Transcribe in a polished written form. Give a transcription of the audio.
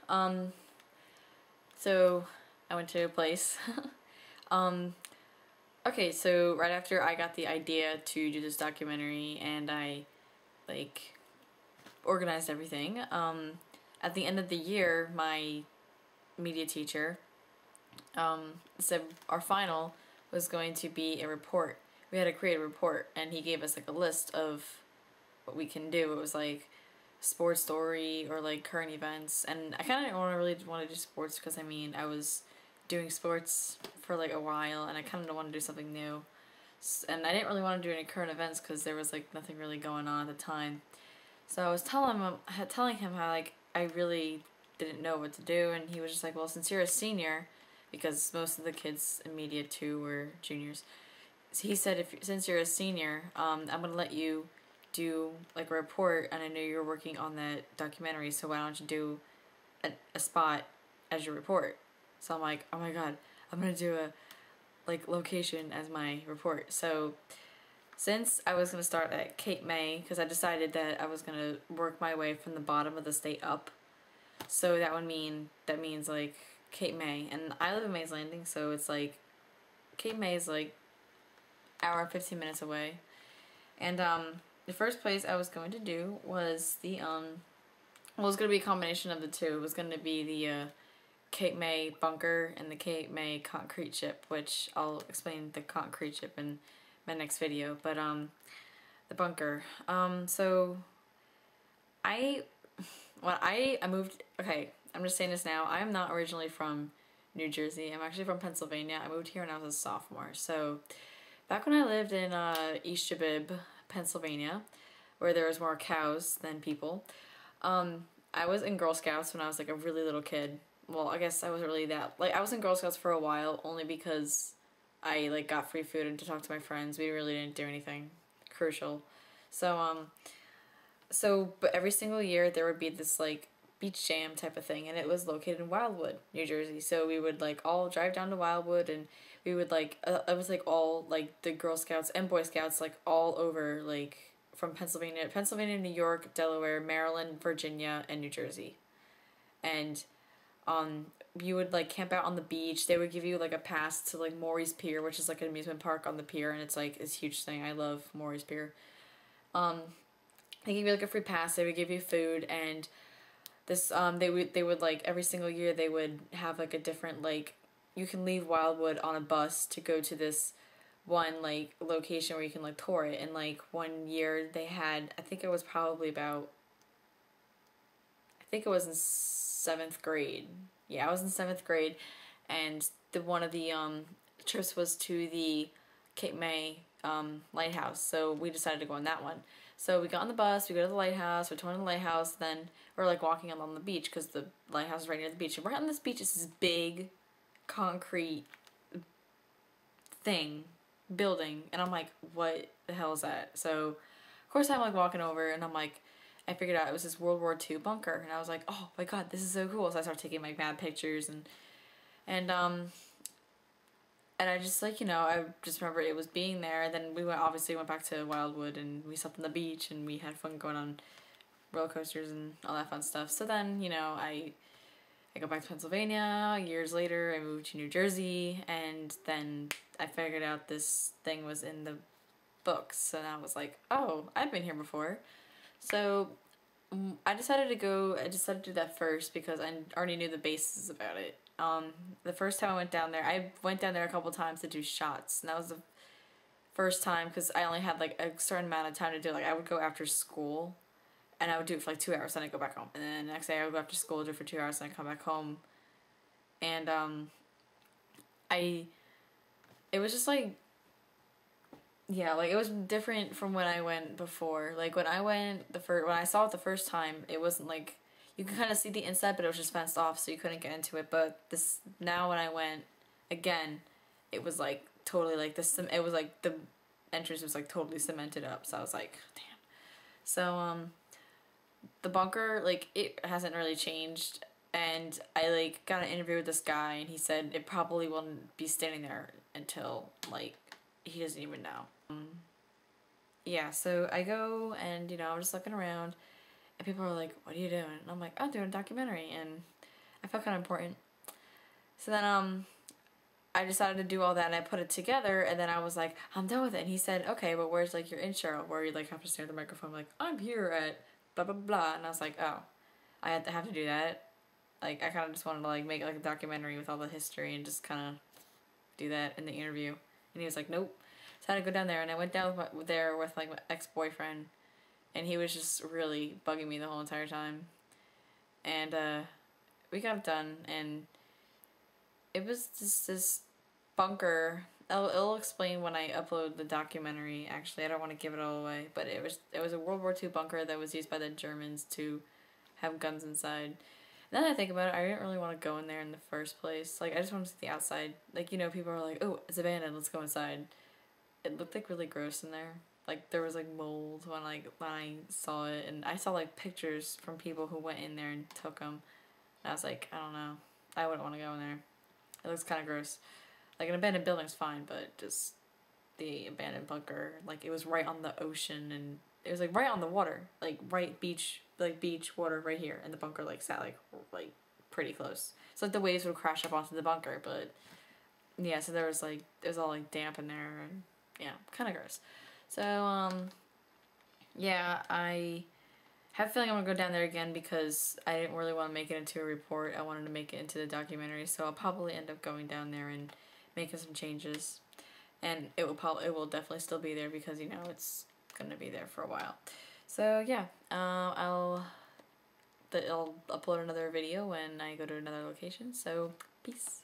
So I went to a place. Okay, so right after I got the idea to do this documentary and I like organized everything, at the end of the year, my media teacher said our final was going to be a report. We had to create a report, and he gave us like a list of what we can do. It was like sports story or like current events, and I kind of really want to do sports because I mean I was doing sports for like a while and I kind of want to do something new, and I didn't really want to do any current events because there was like nothing really going on at the time. So I was telling him how like I really didn't know what to do, and he was just like, well, since you're a senior, because most of the kids in media too were juniors, so he said, since you're a senior, I'm gonna let you do like a report, and I know you're working on that documentary, so why don't you do a spot as your report? So I'm like, oh my god, I'm gonna do a like location as my report. So since I was gonna start at Cape May, because I decided that I was gonna work my way from the bottom of the state up, so that means like Cape May, and I live in Mays Landing, so it's like Cape May is like hour and 15 minutes away. And the first place I was going to do was the well, it was going to be a combination of the two. It was going to be the Cape May bunker and the Cape May concrete ship, which I'll explain the concrete ship in my next video. But the bunker. So I moved. Okay, I'm just saying this now. I am not originally from New Jersey. I'm actually from Pennsylvania. I moved here when I was a sophomore. So back when I lived in East Jabib, Pennsylvania, where there was more cows than people, I was in Girl Scouts when I was like a really little kid. Well, I guess I wasn't really that, like I was in Girl Scouts for a while only because I like got free food and to talk to my friends. We really didn't do anything crucial. So but every single year there would be this like beach jam type of thing, and it was located in Wildwood, New Jersey. So we would like all drive down to Wildwood, and we would like it was like all like the Girl Scouts and Boy Scouts like all over, like from Pennsylvania, New York, Delaware, Maryland, Virginia, and New Jersey. And you would like camp out on the beach. They would give you like a pass to like Maury's Pier, which is like an amusement park on the pier, and it's like this huge thing. I love Maury's Pier. They give you like a free pass. They would give you food, and this they would like every single year they would have like a different, like you can leave Wildwood on a bus to go to this one like location where you can like tour it. And like one year they had, I think it was probably about, I think it was in 7th grade. Yeah, I was in 7th grade, and the one of the trips was to the Cape May lighthouse, so we decided to go on that one. So we got on the bus, we go to the lighthouse, we tour the lighthouse, then we're like walking along the beach because the lighthouse is right near the beach. And right on this beach is this big concrete building, and I'm like, what the hell is that? So of course I'm like walking over, and I'm like, I figured out it was this World War II bunker, and I was like, oh my god, this is so cool. So I started taking like mad pictures, and I just like, I just remember it was being there. And then we obviously went back to Wildwood, and we slept on the beach, and we had fun going on roller coasters and all that fun stuff. So then, I go back to Pennsylvania. Years later, I moved to New Jersey, and then I figured out this thing was in the books, and I was like, oh, I've been here before. So I decided to do that first because I already knew the basis about it. The first time I went down there a couple times to do shots, and that was the first time because I only had like a certain amount of time to do it. Like I would go after school, and I would do it for like 2 hours, then I'd go back home. And then the next day I would go after school, do it for 2 hours, and I'd come back home. And it was just like, yeah, like it was different from when I went before. Like when I saw it the first time, it wasn't like, you could kind of see the inside, but it was just fenced off, so you couldn't get into it. But now when I went again, it was like totally like it was like the entrance was like totally cemented up. So I was like, damn. So the bunker, like it hasn't really changed, and I like got an interview with this guy, and he said it probably won't be standing there until like he doesn't even know. Yeah, so I go, and I'm just looking around, and people are like, what are you doing? And I'm like, I'm doing a documentary. And I felt kind of important. So then I decided to do all that and I put it together, and then I was like, I'm done with it. And he said, okay, but where's like your intro where you like have to stare at the microphone like, I'm here at blah blah blah, and I was like, oh, I had to have to do that. Like I kind of just wanted to like make like a documentary with all the history and just kind of do that in the interview. And he was like, nope. So I had to go down there, and I went down there with like my ex-boyfriend, and he was just really bugging me the whole entire time. And we got it done, and it was just this bunker. It'll explain when I upload the documentary. Actually, I don't want to give it all away, but it was a World War II bunker that was used by the Germans to have guns inside. Now that I think about it, I didn't really want to go in there in the first place. Like, I just wanted to see the outside. Like, you know, people are like, oh, it's abandoned, let's go inside. It looked like really gross in there. Like, there was like mold when I saw it, and I saw like pictures from people who went in there and took them. And I was like, I don't know, I wouldn't want to go in there. It looks kind of gross. Like, an abandoned building's fine, but just the abandoned bunker, like, it was right on the ocean, and it was like right on the water, like right beach water right here, and the bunker like sat like pretty close. So like the waves would crash up onto the bunker, but yeah, so there was like it was all like damp in there, and yeah, kind of gross. So yeah, I have a feeling I'm gonna go down there again because I didn't really want to make it into a report. I wanted to make it into the documentary, so I'll probably end up going down there and making some changes, and it will definitely still be there because you know it's gonna be there for a while. So yeah, I'll upload another video when I go to another location. So peace.